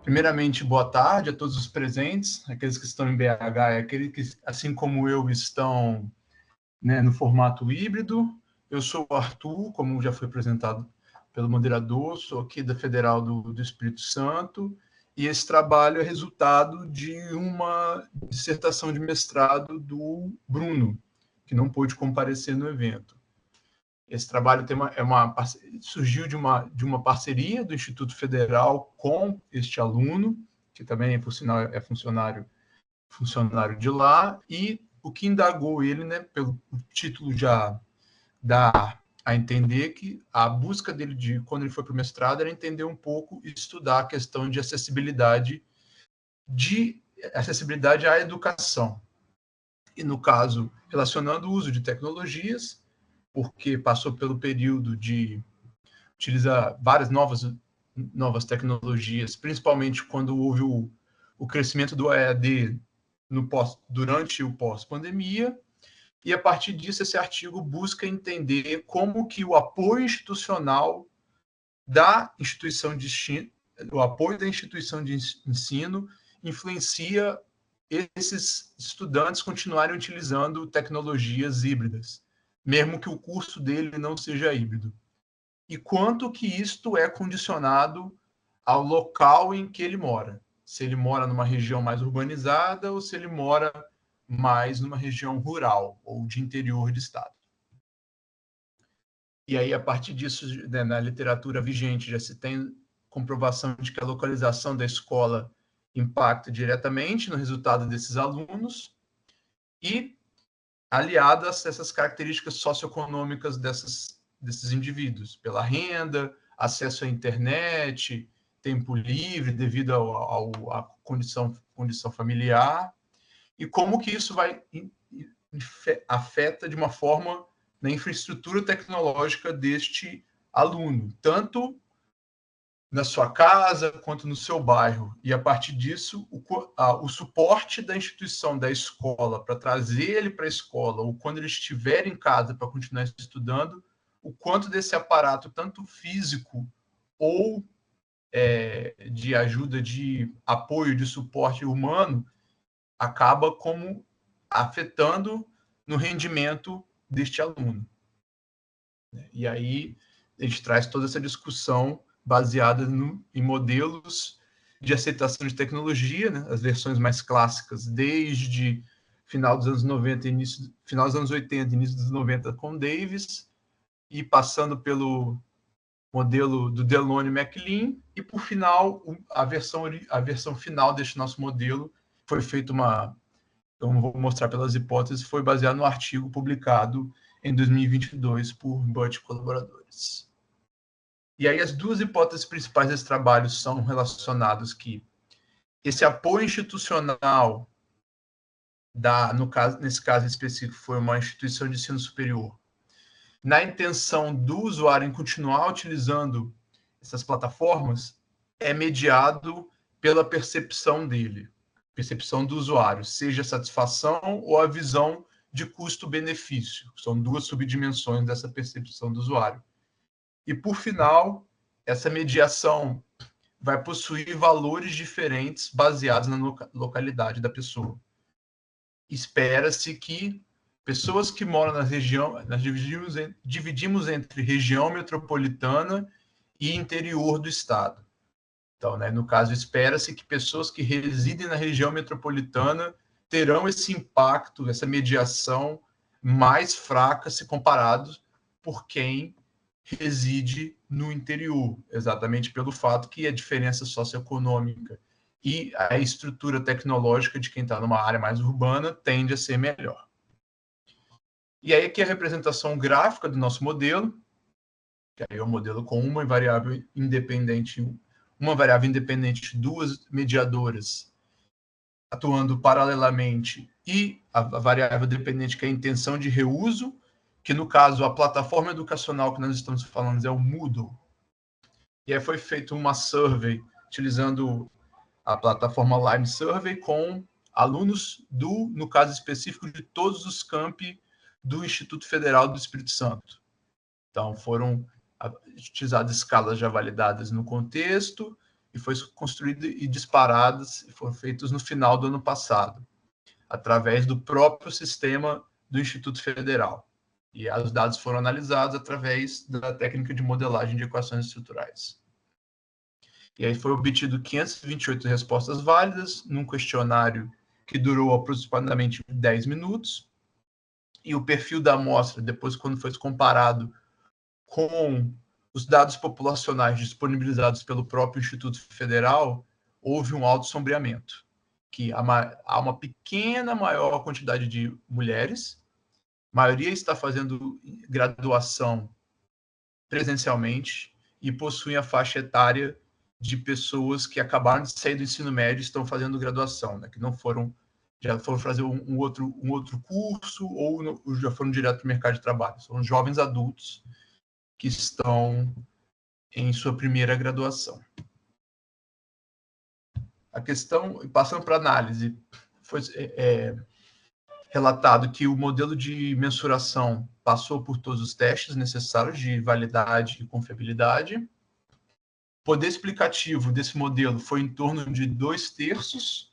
Primeiramente, boa tarde a todos os presentes, aqueles que estão em BH e aqueles que, assim como eu, estão, né, no formato híbrido. Eu sou o Arthur, como já foi apresentado pelo moderador, sou aqui da Federal do Espírito Santo, e esse trabalho é resultado de uma dissertação de mestrado do Bruno, que não pôde comparecer no evento. Esse trabalho surgiu de uma parceria do Instituto Federal com este aluno, que também, por sinal, é funcionário de lá, e o que indagou ele, né, pelo título já dá a entender que a busca dele, quando ele foi para o mestrado, era entender um pouco e estudar a questão de acessibilidade à educação. E, no caso, relacionando o uso de tecnologias, porque passou pelo período de utilizar várias novas tecnologias, principalmente quando houve o crescimento do EAD durante o pós-pandemia, e a partir disso esse artigo busca entender como que o apoio institucional da instituição de ensino influencia esses estudantes continuarem utilizando tecnologias híbridas, mesmo que o curso dele não seja híbrido. E quanto que isto é condicionado ao local em que ele mora. Se ele mora numa região mais urbanizada ou se ele mora mais numa região rural ou de interior de estado. E aí, a partir disso, né, na literatura vigente, já se tem comprovação de que a localização da escola impacta diretamente no resultado desses alunos e aliadas a essas características socioeconômicas desses indivíduos, pela renda, acesso à internet, tempo livre devido à condição familiar, e como que isso afeta de uma forma na infraestrutura tecnológica deste aluno, tanto na sua casa quanto no seu bairro. E, a partir disso, o suporte da instituição, da escola, para trazer ele para a escola, ou quando ele estiver em casa para continuar estudando, o quanto desse aparato, tanto físico ou de ajuda, de apoio, de suporte humano, acaba como afetando no rendimento deste aluno. E aí a gente traz toda essa discussão baseada em modelos de aceitação de tecnologia, né? As versões mais clássicas, desde final dos anos 90, final dos anos 80, início dos 90 com Davis, e passando pelo modelo do Delone e MacLean, e por final, a versão final deste nosso modelo foi feita então vou mostrar pelas hipóteses, foi baseado no artigo publicado em 2022 por Butt e colaboradores. E aí as duas hipóteses principais desse trabalho são relacionadas que esse apoio institucional, nesse caso específico, foi uma instituição de ensino superior, na intenção do usuário em continuar utilizando essas plataformas, é mediado pela percepção dele, percepção do usuário, seja a satisfação ou a visão de custo-benefício. São duas subdimensões dessa percepção do usuário. E, por final, essa mediação vai possuir valores diferentes baseados na localidade da pessoa. Espera-se que pessoas que moram na região, nós dividimos entre região metropolitana e interior do estado. Então, né, no caso, espera-se que pessoas que residem na região metropolitana terão esse impacto, essa mediação mais fraca se comparado por quem reside no interior, exatamente pelo fato que a diferença socioeconômica e a estrutura tecnológica de quem está numa área mais urbana tende a ser melhor. E aí aqui a representação gráfica do nosso modelo, que aí é um modelo com uma variável independente, duas mediadoras atuando paralelamente e a variável dependente, que é a intenção de reuso, que no caso a plataforma educacional que nós estamos falando é o Moodle. E aí foi feita uma survey utilizando a plataforma Lime Survey com alunos no caso específico, de todos os campi do Instituto Federal do Espírito Santo. Então, foram utilizadas escalas já validadas no contexto e foi construído e disparadas, e foram feitos no final do ano passado, através do próprio sistema do Instituto Federal. E os dados foram analisados através da técnica de modelagem de equações estruturais. E aí foi obtido 528 respostas válidas num questionário que durou aproximadamente 10 minutos. E o perfil da amostra, depois, quando foi comparado com os dados populacionais disponibilizados pelo próprio Instituto Federal, houve um alto sombreamento, que há uma pequena maior quantidade de mulheres, a maioria está fazendo graduação presencialmente e possuem a faixa etária de pessoas que acabaram de sair do ensino médio e estão fazendo graduação, né, que não foram, já foram fazer um outro curso ou já foram direto para o mercado de trabalho. São jovens adultos que estão em sua primeira graduação. A questão, passando para análise, foi relatado que o modelo de mensuração passou por todos os testes necessários de validade e confiabilidade. O poder explicativo desse modelo foi em torno de 2/3,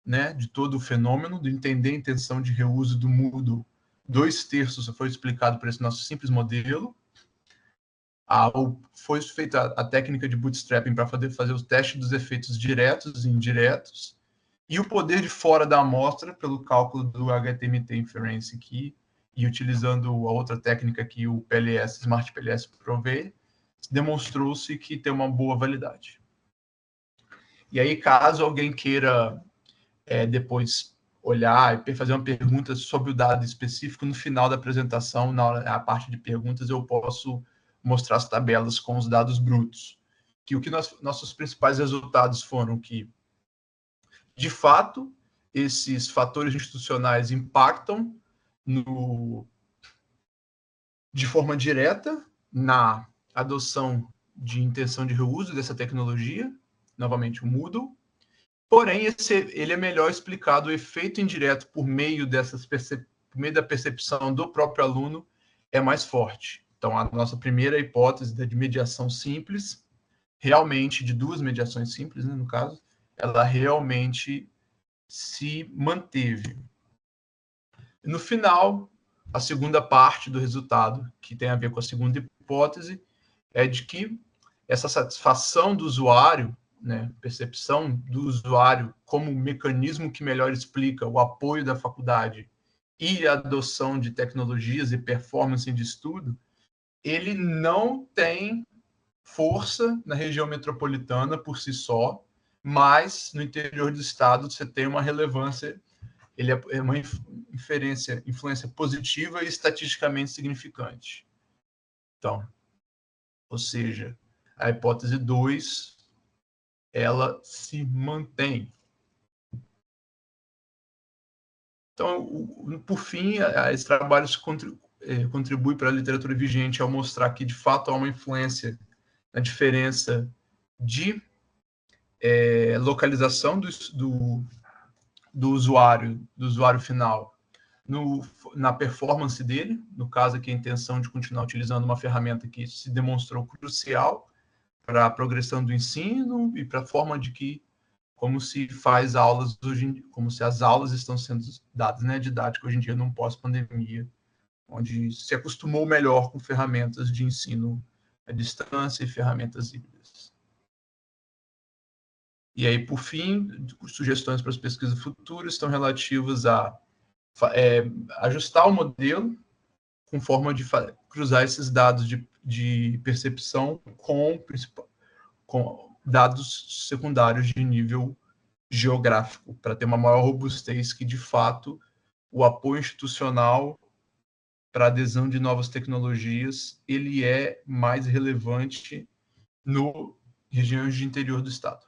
né, de todo o fenômeno, de entender a intenção de reuso do Moodle. 2/3 foi explicado por esse nosso simples modelo. Foi feita a técnica de bootstrapping para fazer o teste dos efeitos diretos e indiretos, e o poder de fora da amostra, pelo cálculo do HTMT Inference aqui, e utilizando a outra técnica que o PLS, Smart PLS provê, demonstrou-se que tem uma boa validade. E aí, caso alguém queira depois olhar e fazer uma pergunta sobre o dado específico, no final da apresentação, na parte de perguntas, eu posso mostrar as tabelas com os dados brutos. Que nossos principais resultados foram que, de fato, esses fatores institucionais impactam de forma direta na adoção de intenção de reuso dessa tecnologia, novamente o Moodle, porém ele é melhor explicado o efeito indireto por meio da percepção do próprio aluno é mais forte. Então, a nossa primeira hipótese de mediação simples, realmente, de duas mediações simples, né, no caso, ela realmente se manteve. No final, a segunda parte do resultado, que tem a ver com a segunda hipótese, é de que essa satisfação do usuário, né, percepção do usuário como um mecanismo que melhor explica o apoio da faculdade e a adoção de tecnologias e performance de estudo, ele não tem força na região metropolitana por si só, mas no interior do estado você tem uma relevância, ele é uma influência positiva e estatisticamente significante. Então, ou seja, a hipótese 2, ela se mantém. Então, por fim, esse trabalho contribui para a literatura vigente ao mostrar que, de fato, há uma influência na diferença de localização do usuário final na performance dele, no caso aqui a intenção de continuar utilizando uma ferramenta que se demonstrou crucial para a progressão do ensino e para a forma como se faz aulas hoje, como se as aulas estão sendo dadas, né, didática hoje em dia, num pós-pandemia, onde se acostumou melhor com ferramentas de ensino à distância e ferramentas híbridas. E aí, por fim, sugestões para as pesquisas futuras estão relativas a ajustar o modelo com forma de cruzar esses dados de percepção com dados secundários de nível geográfico, para ter uma maior robustez que, de fato, o apoio institucional para a adesão de novas tecnologias, ele é mais relevante no regiões de interior do estado.